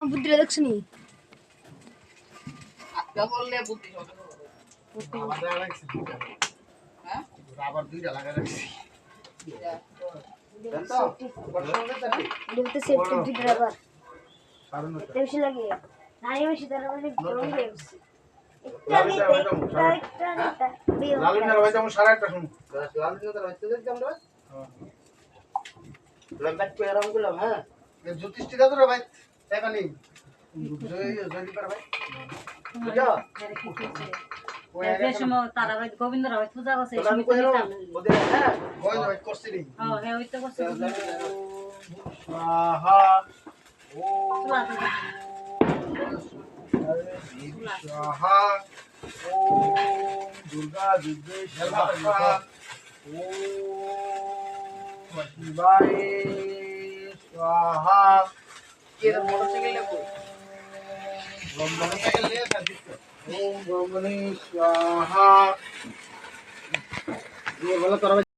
বুদ্ধিটা দেখছনি আজকে বললে বুদ্ধি হবে আমাদের রাখছি দুইটা হ্যাঁ রাবার দুইটা লাগা রাখছি দেখতে সেফটি দুটো রাবার কারণ বেশি লাগে নাই বেশি তার মানে গরম হয়ে গেছে লালুনের ভাই যেমন সারা একটা শুন লালুনের হইতে দেখতাম রে লম্বাট पे आराम করলাম হ্যাঁ জ্যোতিষটি দাদু রে ভাই দেখা নেই জয়দি পার ভাই বুঝা এই সময় তারা ভাই গোবিন্দ রাও পূজা করছে এই তোলা সময় কইরো ওদের হ্যাঁ ওই ভাই করছি রে হ্যাঁ হে হইতে করছে স্বাহা ও স্বাহা ও দুর্গা দুর্গে স্বাহা ও শিবায় স্বাহা কে মোটরসাইকেল নেবো মোটরসাইকেল নিয়ে সাজিত ওম ব্রহ্মণে স্বাহা ये बोला